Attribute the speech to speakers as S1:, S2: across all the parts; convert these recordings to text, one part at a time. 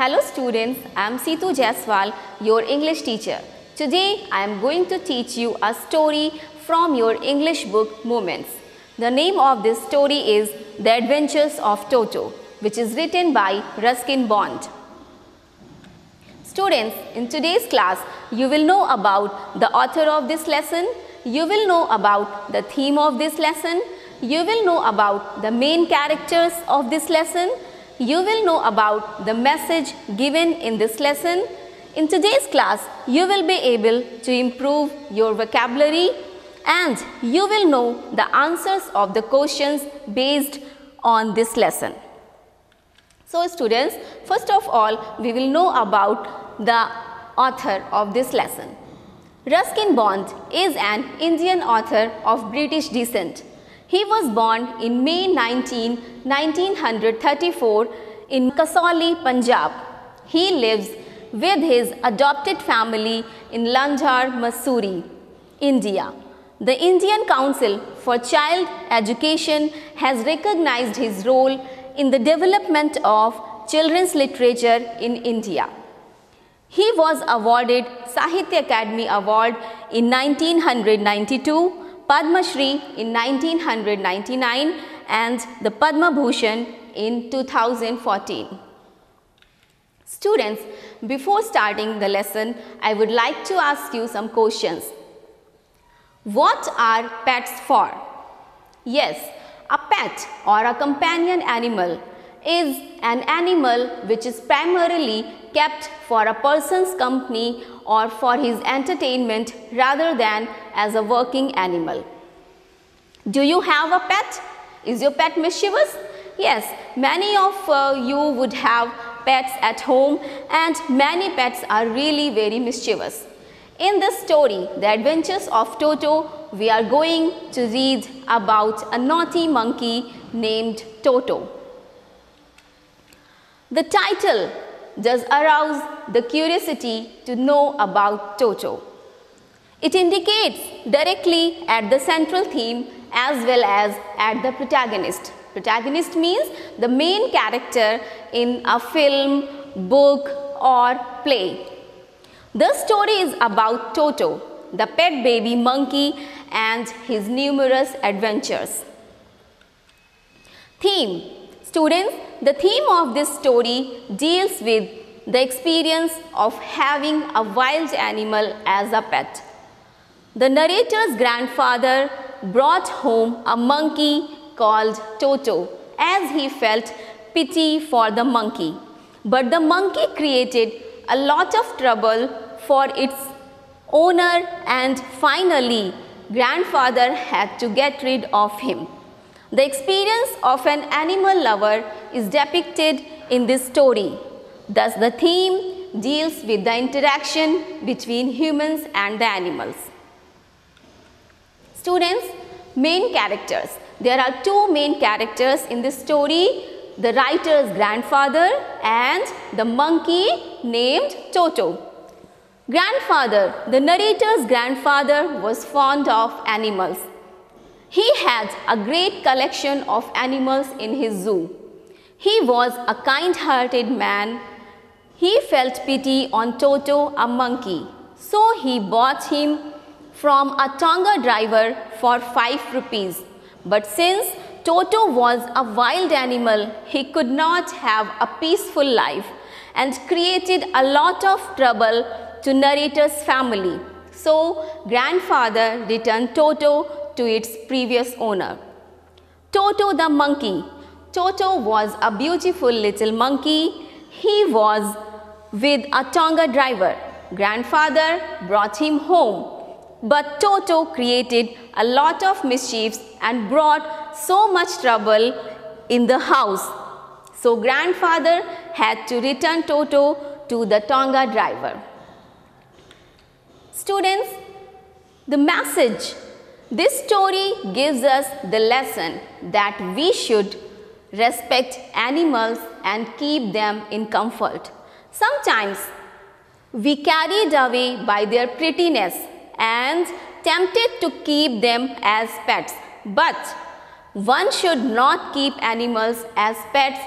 S1: Hello students, I am Jayasव, your English teacher. Today I am going to teach you a story from your English book Moments. The name of this story is The Adventures of Toto, which is written by Ruskin Bond. Students, in today's class, you will know about the author of this lesson, you will know about the theme of this lesson, you will know about the main characters of this lesson, you will know about the message given in this lesson. In today's class, you will be able to improve your vocabulary and you will know the answers of the questions based on this lesson. So students, first of all, we will know about the author of this lesson. Ruskin Bond is an Indian author of British descent. He was born in May 19, 1934 in Kasauli, Punjab. He lives with his adopted family in Lanjar, Mussoorie, India. The Indian Council for Child Education has recognized his role in the development of children's literature in India. He was awarded Sahitya Academy Award in 1992, Padma Shri in 1999 and the Padma Bhushan in 2014. Students, before starting the lesson, I would like to ask you some questions. What are pets for? Yes, a pet or a companion animal is an animal which is primarily kept for a person's company or for his entertainment rather than as a working animal. Do you have a pet? Is your pet mischievous? Yes, many of you would have pets at home and many pets are really very mischievous. In this story, The Adventures of Toto, we are going to read about a naughty monkey named Toto. The title does arouse the curiosity to know about Toto. It indicates directly at the central theme as well as at the protagonist. Protagonist means the main character in a film, book or play. The story is about Toto, the pet baby monkey and his numerous adventures. Theme. Students, the theme of this story deals with the experience of having a wild animal as a pet. The narrator's grandfather brought home a monkey called Toto as he felt pity for the monkey. But the monkey created a lot of trouble for its owner and finally grandfather had to get rid of him. The experience of an animal lover is depicted in this story. Thus the theme deals with the interaction between humans and the animals. Students, main characters. There are two main characters in this story, the writer's grandfather and the monkey named Toto. Grandfather, the narrator's grandfather was fond of animals. He had a great collection of animals in his zoo. He was a kind-hearted man. He felt pity on Toto, a monkey. So he bought him from a Tonga driver for 5 rupees. But since Toto was a wild animal, he could not have a peaceful life and created a lot of trouble to narrator's family. So grandfather returned Toto to its previous owner. Toto the monkey. Toto was a beautiful little monkey. He was with a Tonga driver. Grandfather brought him home. But Toto created a lot of mischiefs and brought so much trouble in the house. So grandfather had to return Toto to the Tonga driver. Students, the message. This story gives us the lesson that we should respect animals and keep them in comfort. Sometimes we carried away by their prettiness and tempted to keep them as pets. But one should not keep animals as pets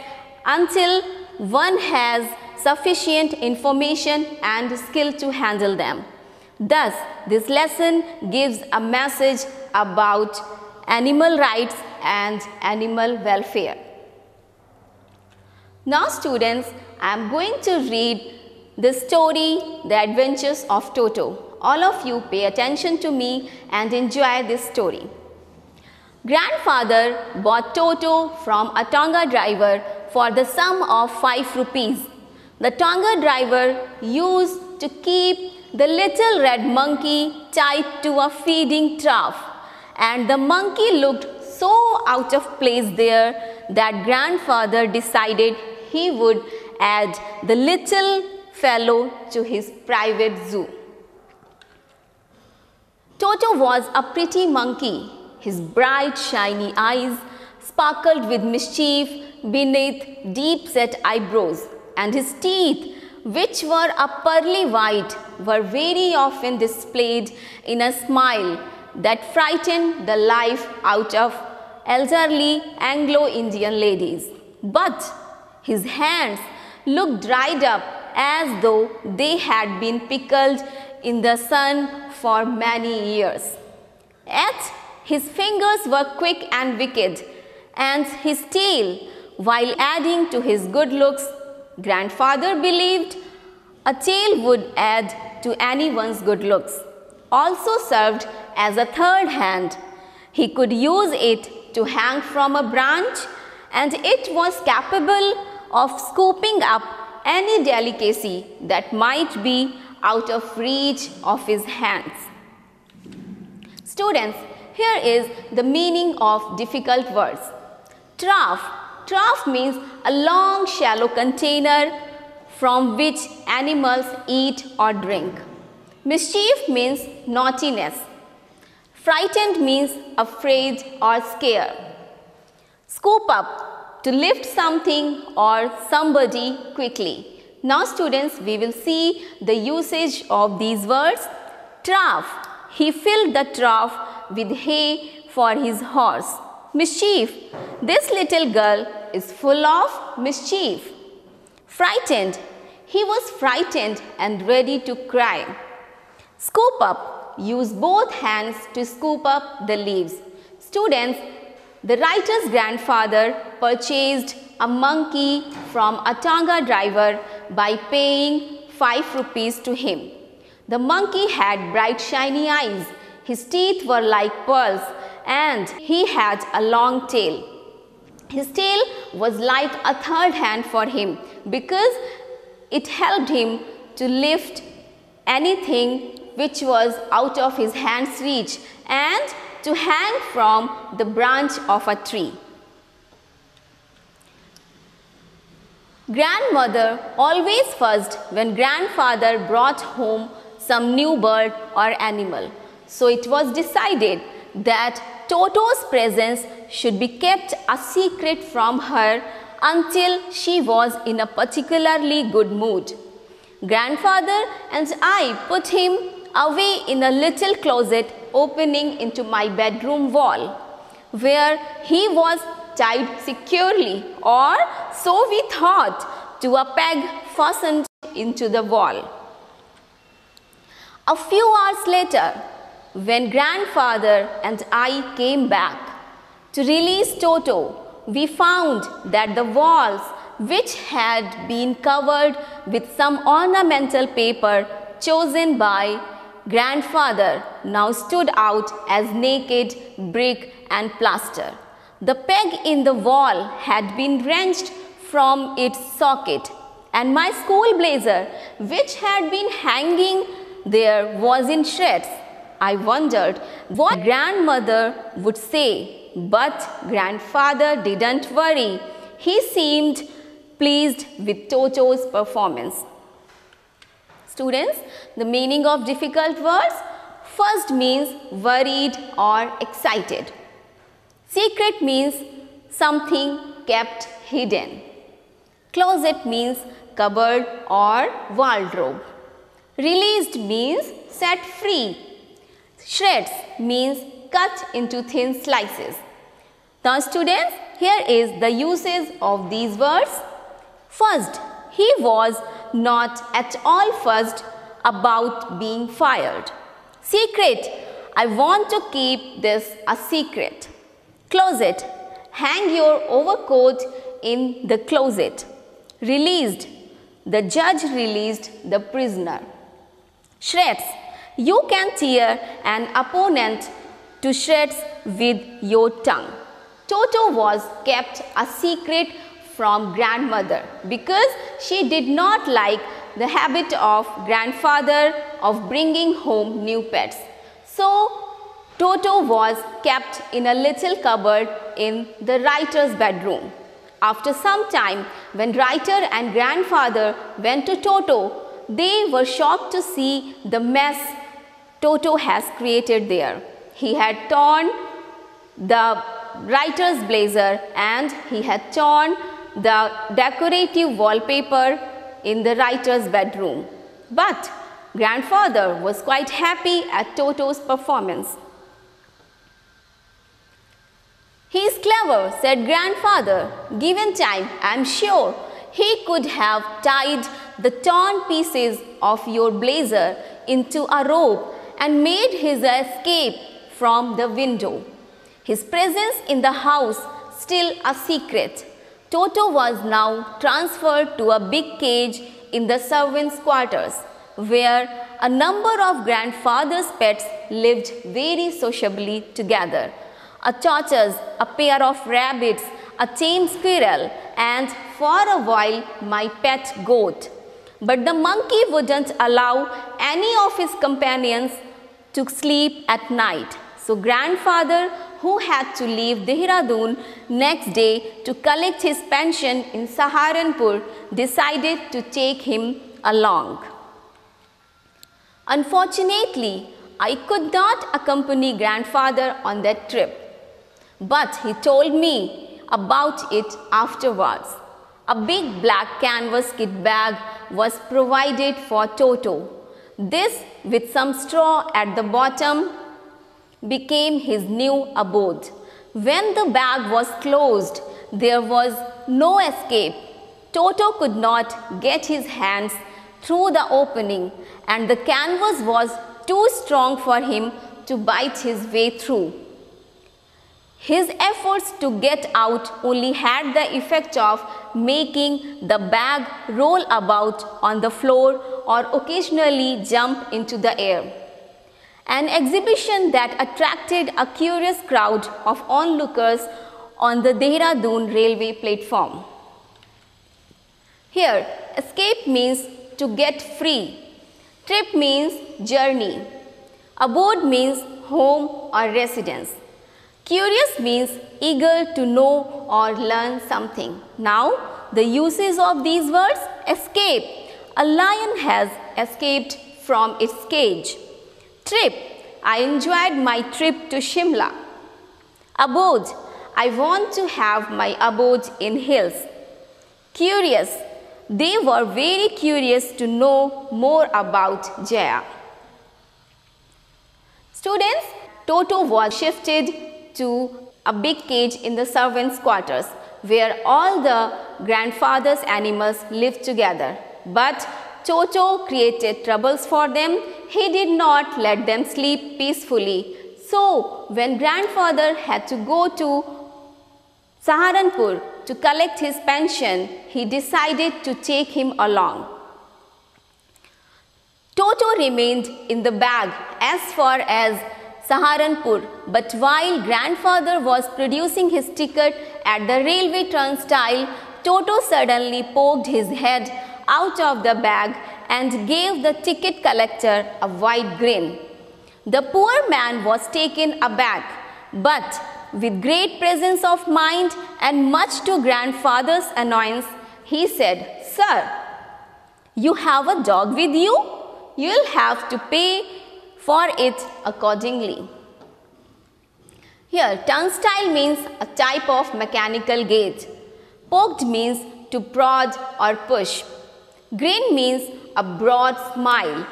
S1: until one has sufficient information and skill to handle them. Thus, this lesson gives a message about animal rights and animal welfare. Now students, I am going to read the story, The Adventures of Toto. All of you pay attention to me and enjoy this story. Grandfather bought Toto from a Tonga driver for the sum of 5 rupees. The Tonga driver used to keep the little red monkey tied to a feeding trough, and the monkey looked so out of place there that grandfather decided he would add the little fellow to his private zoo. Toto was a pretty monkey. His bright, shiny eyes sparkled with mischief beneath deep-set eyebrows, and his teeth, which were a pearly white, were very often displayed in a smile that frightened the life out of elderly Anglo-Indian ladies. But his hands looked dried up as though they had been pickled in the sun for many years. Yet his fingers were quick and wicked, and his tail, while adding to his good looks, grandfather believed a tail would add to anyone's good looks, also served as a third hand. He could use it to hang from a branch, and it was capable of scooping up any delicacy that might be out of reach of his hands. Students, here is the meaning of difficult words. Trough. Trough means a long shallow container from which animals eat or drink. Mischief means naughtiness. Frightened means afraid or scared. Scoop up, to lift something or somebody quickly. Now students, we will see the usage of these words. Trough. He filled the trough with hay for his horse. Mischief. This little girl is full of mischief. Frightened. He was frightened and ready to cry. Scoop up. Use both hands to scoop up the leaves. Students, the writer's grandfather purchased a monkey from a Tonga driver by paying 5 rupees to him. The monkey had bright shiny eyes, his teeth were like pearls, and he had a long tail. His tail was like a third hand for him because it helped him to lift anything which was out of his hand's reach and to hang from the branch of a tree. Grandmother always fussed when grandfather brought home some new bird or animal. So it was decided that Toto's presence should be kept a secret from her until she was in a particularly good mood. Grandfather and I put him away in a little closet opening into my bedroom wall, where he was tied securely, or so we thought, to a peg fastened into the wall. A few hours later, when grandfather and I came back to release Toto, we found that the walls, which had been covered with some ornamental paper chosen by grandfather, now stood out as naked brick and plaster. The peg in the wall had been wrenched from its socket, and my school blazer, which had been hanging there, was in shreds. I wondered what grandmother would say, but grandfather didn't worry. He seemed pleased with Toto's performance. Students, the meaning of difficult words. First means worried or excited. Secret means something kept hidden. Closet means cupboard or wardrobe. Released means set free. Shreds means cut into thin slices. Now students, here is the uses of these words. First, He was not at all fussed about being fired. Secret. I want to keep this a secret. Closet. Hang your overcoat in the closet. Released. The judge released the prisoner. Shreds. You can tear an opponent to shreds with your tongue. Toto was kept a secret from grandmother because she did not like the habit of grandfather of bringing home new pets. So, Toto was kept in a little cupboard in the writer's bedroom. After some time, when writer and grandfather went to Toto, they were shocked to see the mess Toto has created there. He had torn the writer's blazer and he had torn the decorative wallpaper in the writer's bedroom. But grandfather was quite happy at Toto's performance. He is clever, said grandfather. Given time, I am sure he could have tied the torn pieces of your blazer into a rope and made his escape from the window. His presence in the house still a secret. Toto was now transferred to a big cage in the servants' quarters, where a number of grandfather's pets lived very sociably together. A tortoise, a pair of rabbits, a tame squirrel, and for a while my pet goat. But the monkey wouldn't allow any of his companions to sleep at night. So grandfather, who had to leave Dehradun next day to collect his pension in Saharanpur, decided to take him along. Unfortunately, I could not accompany grandfather on that trip. But he told me about it afterwards. A big black canvas kit bag was provided for Toto. This, with some straw at the bottom, became his new abode. When the bag was closed, there was no escape. Toto could not get his hands through the opening, and the canvas was too strong for him to bite his way through. His efforts to get out only had the effect of making the bag roll about on the floor or occasionally jump into the air. An exhibition that attracted a curious crowd of onlookers on the Dehradun railway platform. Here, escape means to get free. Trip means journey. Abode means home or residence. Curious means eager to know or learn something. Now, the uses of these words: escape. A lion has escaped from its cage. Trip. I enjoyed my trip to Shimla. Abode. I want to have my abode in hills. Curious. They were very curious to know more about Jaya. Students, Toto was shifted to a big cage in the servants' quarters where all the grandfather's animals lived together. But Toto created troubles for them. He did not let them sleep peacefully. So, when grandfather had to go to Saharanpur to collect his pension, he decided to take him along. Toto remained in the bag as far as Saharanpur, but while grandfather was producing his ticket at the railway turnstile, Toto suddenly poked his head out of the bag and gave the ticket collector a wide grin. The poor man was taken aback, but with great presence of mind and much to grandfather's annoyance, he said, "Sir, you have a dog with you? You'll have to pay for it accordingly." Here, turnstile means a type of mechanical gate. Poked means to prod or push. Grin means a broad smile.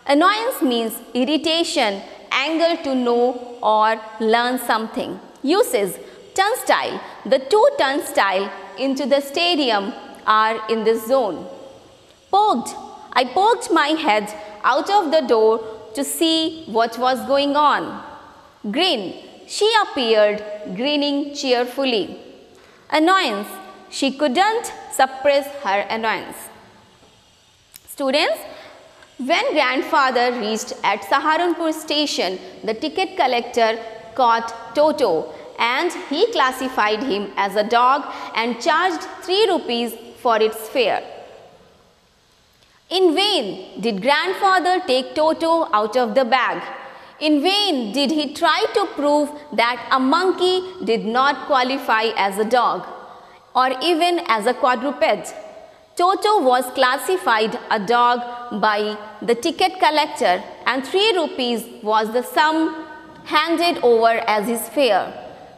S1: Annoyance means irritation, anger to know or learn something. Uses: turnstile. The two turnstiles into the stadium are in this zone. I poked my head out of the door to see what was going on. Grin. She appeared, grinning cheerfully. Annoyance. She couldn't suppress her annoyance. Students, when grandfather reached at Saharanpur station, the ticket collector caught Toto and he classified him as a dog and charged 3 rupees for its fare. In vain did grandfather take Toto out of the bag. In vain did he try to prove that a monkey did not qualify as a dog or even as a quadruped. Toto was classified a dog by the ticket collector and 3 rupees was the sum handed over as his fare.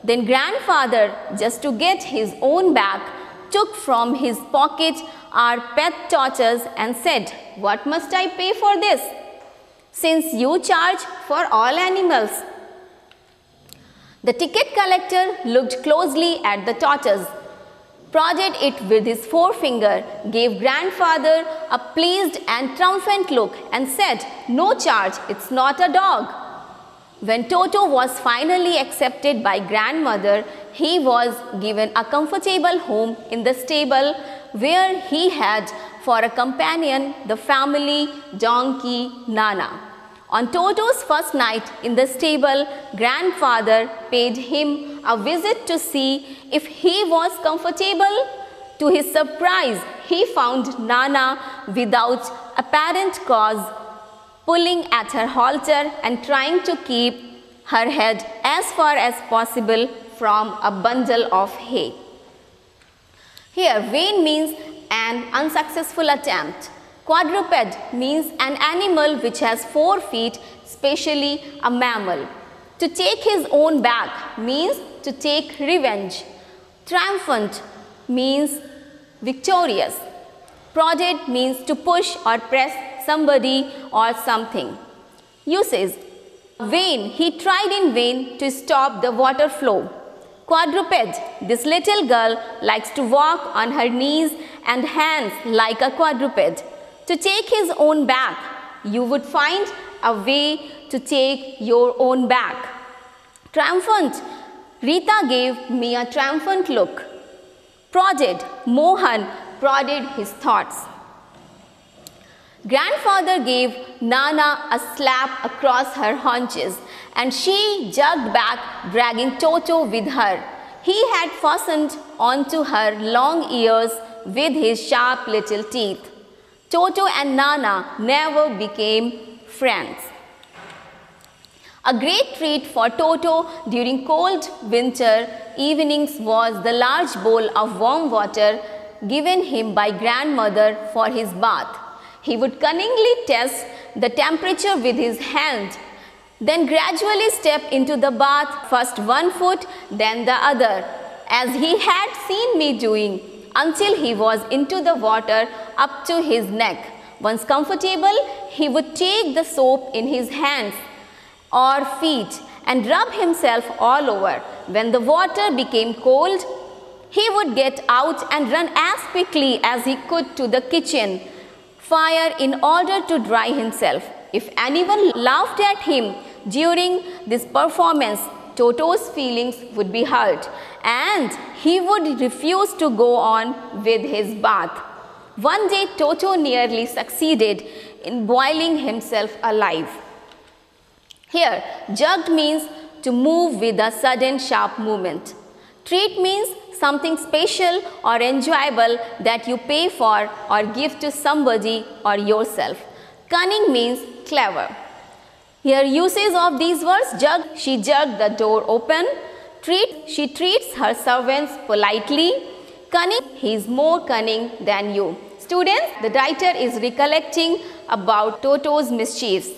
S1: Then grandfather, just to get his own bag, took from his pocket our pet tortoise and said, "What must I pay for this, since you charge for all animals?" The ticket collector looked closely at the tortoise, prodded it with his forefinger, gave grandfather a pleased and triumphant look and said, "No charge, it's not a dog." When Toto was finally accepted by grandmother, he was given a comfortable home in the stable where he had for a companion the family donkey Nana. On Toto's first night in the stable, grandfather paid him a visit to see if he was comfortable. To his surprise, he found Nana without apparent cause, pulling at her halter and trying to keep her head as far as possible from a bundle of hay. Here, vain means an unsuccessful attempt. Quadruped means an animal which has 4 feet, especially a mammal. To take his own back means to take revenge. Triumphant means victorious. Prodded means to push or press somebody or something. Uses. Vain. He tried in vain to stop the water flow. Quadruped. This little girl likes to walk on her knees and hands like a quadruped. To take his own back. You would find a way to take your own back. Triumphant. Rita gave me a triumphant look. Prodded. Mohan prodded his thoughts. Grandfather gave Nana a slap across her haunches and she jerked back, dragging Toto with her. He had fastened onto her long ears with his sharp little teeth. Toto and Nana never became friends. A great treat for Toto during cold winter evenings was the large bowl of warm water given him by grandmother for his bath. He would cunningly test the temperature with his hand, then gradually step into the bath, first one foot, then the other, as he had seen me doing, until he was into the water up to his neck. Once comfortable, he would take the soap in his hands or feet and rub himself all over. When the water became cold, he would get out and run as quickly as he could to the kitchen fire in order to dry himself. If anyone laughed at him during this performance, Toto's feelings would be hurt and he would refuse to go on with his bath. One day, Toto nearly succeeded in boiling himself alive. Here, jerked means to move with a sudden sharp movement. Treat means something special or enjoyable that you pay for or give to somebody or yourself. Cunning means clever. Here, uses of these words: jerk, she jerked the door open. Treat, she treats her servants politely. Cunning, he is more cunning than you. Students, the writer is recollecting about Toto's mischiefs.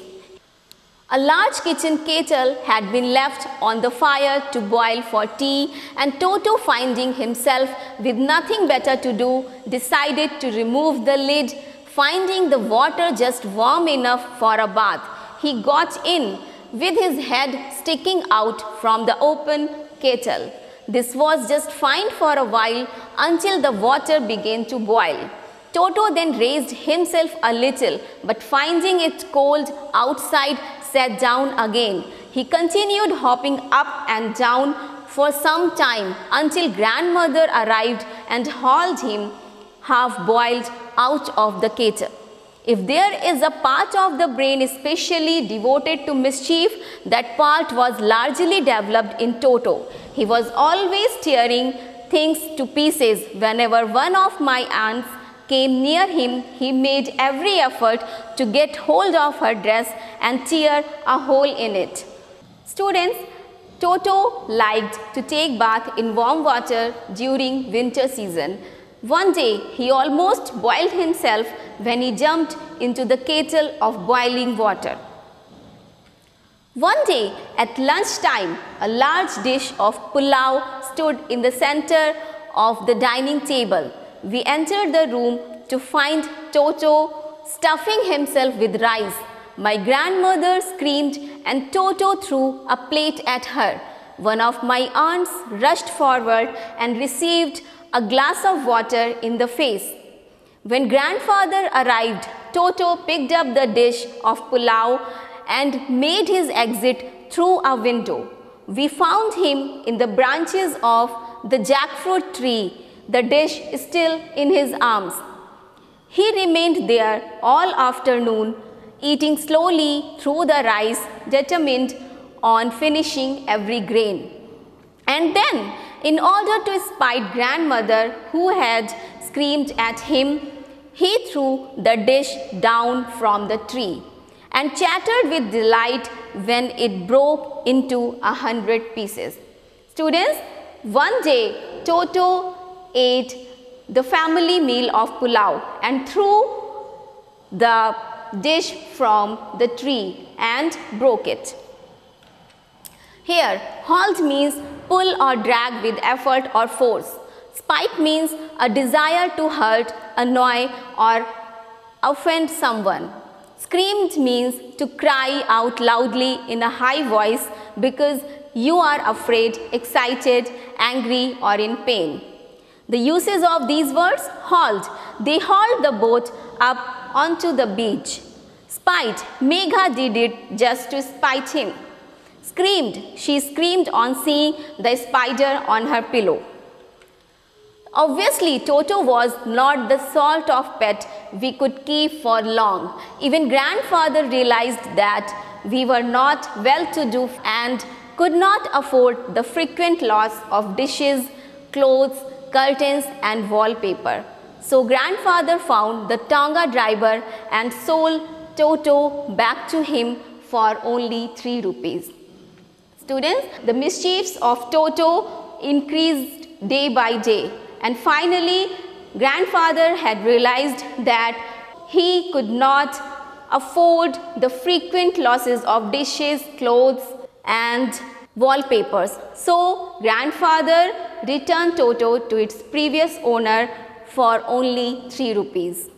S1: A large kitchen kettle had been left on the fire to boil for tea, and Toto, finding himself with nothing better to do, decided to remove the lid. Finding the water just warm enough for a bath, he got in with his head sticking out from the open kettle. This was just fine for a while until the water began to boil. Toto then raised himself a little, but finding it cold outside, sat down again. He continued hopping up and down for some time until grandmother arrived and hauled him half-boiled out of the kettle. If there is a part of the brain especially devoted to mischief, that part was largely developed in Toto. He was always tearing things to pieces. Whenever one of my aunts came near him, he made every effort to get hold of her dress and tear a hole in it. Students, Toto liked to take bath in warm water during winter season. One day, he almost boiled himself when he jumped into the kettle of boiling water. One day, at lunchtime, a large dish of pulao stood in the center of the dining table. We entered the room to find Toto stuffing himself with rice. My grandmother screamed and Toto threw a plate at her. One of my aunts rushed forward and received a glass of water in the face. When grandfather arrived, Toto picked up the dish of pulao and made his exit through a window. We found him in the branches of the jackfruit tree, the dish still in his arms. He remained there all afternoon, eating slowly through the rice, determined on finishing every grain. And then, in order to spite grandmother who had screamed at him, he threw the dish down from the tree and chattered with delight when it broke into 100 pieces. Students, one day Toto ate the family meal of pulao and threw the dish from the tree and broke it. Here, hauled means pull or drag with effort or force. Spite means a desire to hurt, annoy or offend someone. Screamed means to cry out loudly in a high voice because you are afraid, excited, angry or in pain. The uses of these words: hauled, they hauled the boat up onto the beach. Spite, Megha did it just to spite him. Screamed, she screamed on seeing the spider on her pillow. Obviously, Toto was not the sort of pet we could keep for long. Even grandfather realized that we were not well-to-do and could not afford the frequent loss of dishes, clothes, curtains and wallpaper. So grandfather found the Tonga driver and sold Toto back to him for only 3 rupees. Students, the mischiefs of Toto increased day by day, and finally grandfather had realized that he could not afford the frequent losses of dishes, clothes and wallpapers. So grandfather returned Toto to its previous owner for only 3 rupees.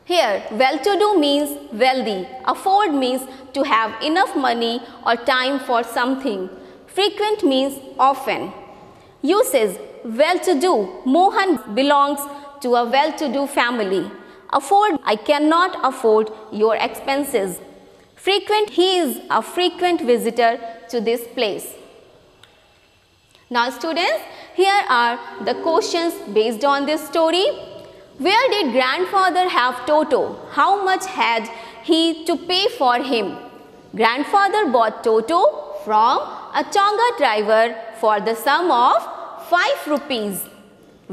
S1: Here, well-to-do means wealthy. Afford means to have enough money or time for something. Frequent means often. Uses: well-to-do. Mohan belongs to a well-to-do family. Afford: I cannot afford your expenses. Frequent: he is a frequent visitor to this place. Now students, here are the questions based on this story. Where did grandfather have Toto? How much had he to pay for him? Grandfather bought Toto from a Tonga driver for the sum of 5 rupees.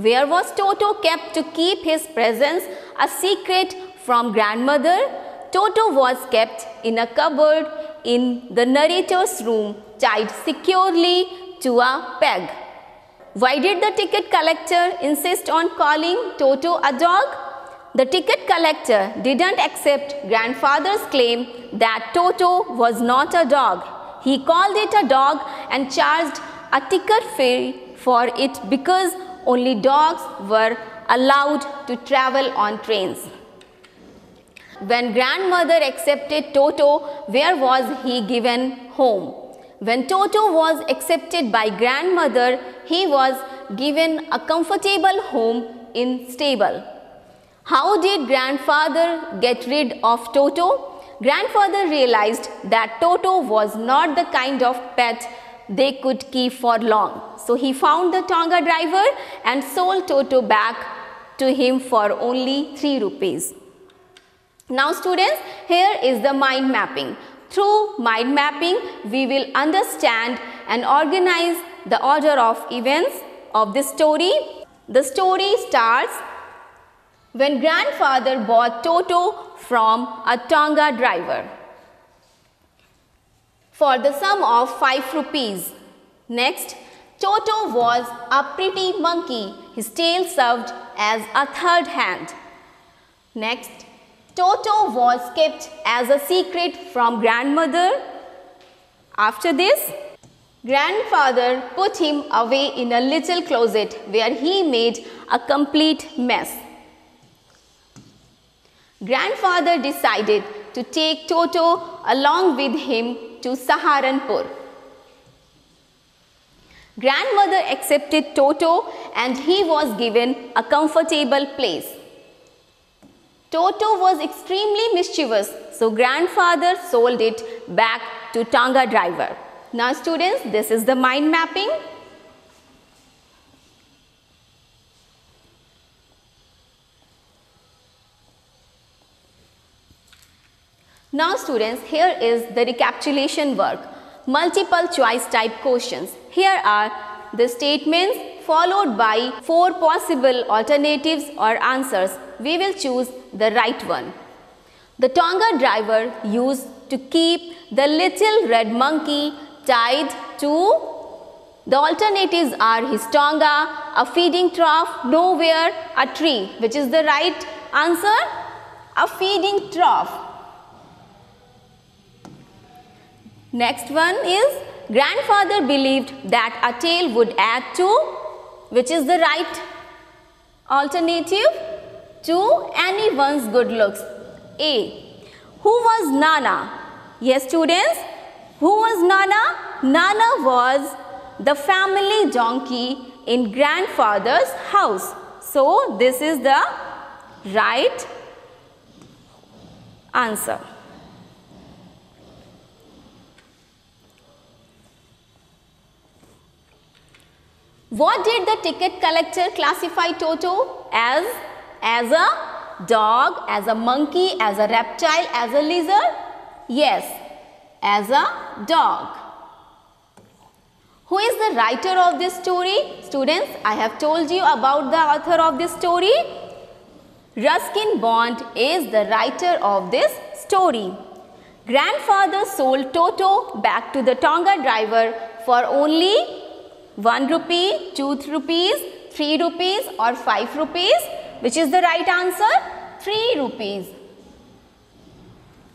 S1: Where was Toto kept to keep his presence a secret from grandmother? Toto was kept in a cupboard in the narrator's room, tied securely to a peg. Why did the ticket collector insist on calling Toto a dog? The ticket collector didn't accept grandfather's claim that Toto was not a dog. He called it a dog and charged a ticket fee for it because only dogs were allowed to travel on trains. When grandmother accepted Toto, where was he given home? When Toto was accepted by grandmother, he was given a comfortable home in stable. How did grandfather get rid of Toto? Grandfather realized that Toto was not the kind of pet they could keep for long. So he found the Tonga driver and sold Toto back to him for only 3 rupees. Now students, here is the mind mapping. Through mind mapping, we will understand and organize the order of events of this story. The story starts when grandfather bought Toto from a Tonga driver for the sum of 5 rupees. Next, Toto was a pretty monkey. His tail served as a third hand. Next, Toto was kept as a secret from grandmother. After this, grandfather put him away in a little closet where he made a complete mess. Grandfather decided to take Toto along with him to Saharanpur. Grandmother accepted Toto and he was given a comfortable place. Toto was extremely mischievous, so grandfather sold it back to Tonga driver. Now students, this is the mind mapping. Now students, here is the recapitulation work. Multiple choice type questions. Here are the statements followed by 4 possible alternatives or answers. We will choose the right one. The Tonga driver used to keep the little red monkey tied to. The alternatives are his Tonga, a feeding trough, nowhere, a tree. Which is the right answer? A feeding trough. Next one is grandfather believed that a tail would add to. Which is the right alternative? To anyone's good looks. A. Who was Nana? Yes students, who was Nana? Nana was the family donkey in grandfather's house. So this is the right answer. What did the ticket collector classify Toto as? As a dog, as a monkey, as a reptile, as a lizard? Yes, as a dog. Who is the writer of this story? Students, I have told you about the author of this story. Ruskin Bond is the writer of this story. Grandfather sold Toto back to the Tonga driver for only 1 rupee, 2 rupees, 3 rupees or 5 rupees. Which is the right answer? 3 rupees.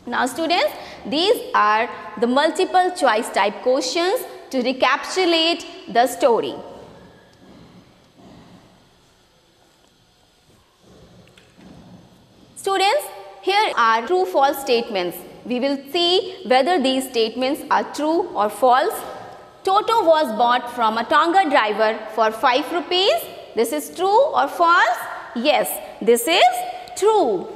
S1: Now students, these are the multiple choice type questions to recapitulate the story. Students, here are true false statements. We will see whether these statements are true or false. Toto was bought from a Tonga driver for 5 rupees. This is true or false? Yes, this is true.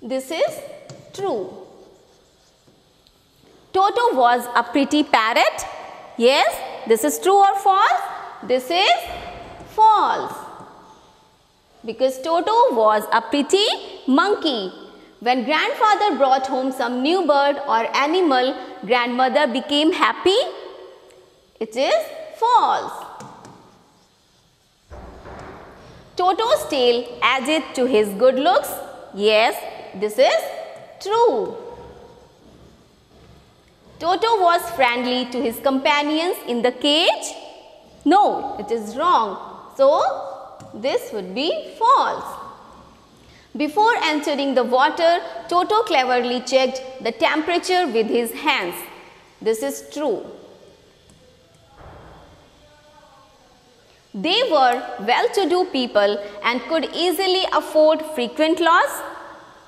S1: This is true. Toto was a pretty parrot. Yes, this is true or false? This is false. Because Toto was a pretty monkey. When grandfather brought home some new bird or animal, grandmother became happy. It is false. Toto's tail added to his good looks. Yes, this is true. Toto was friendly to his companions in the cage. No, it is wrong. So, this would be false. Before entering the water, Toto cleverly checked the temperature with his hands. This is true. They were well-to-do people and could easily afford frequent loss.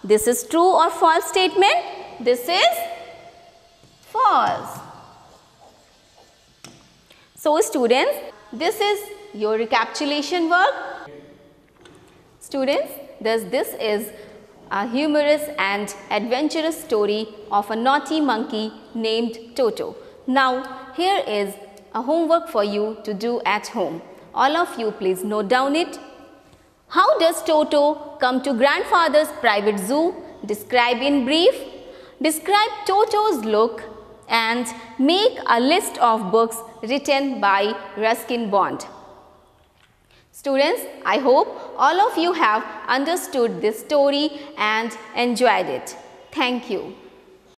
S1: This is true or false statement? This is False. So students, this is your recapitulation work. Students, this is a humorous and adventurous story of a naughty monkey named Toto. Now, here is a homework for you to do at home. All of you please note down it. How does Toto come to grandfather's private zoo? Describe in brief. Describe Toto's look and make a list of books written by Ruskin Bond. Students, I hope all of you have understood this story and enjoyed it. Thank you.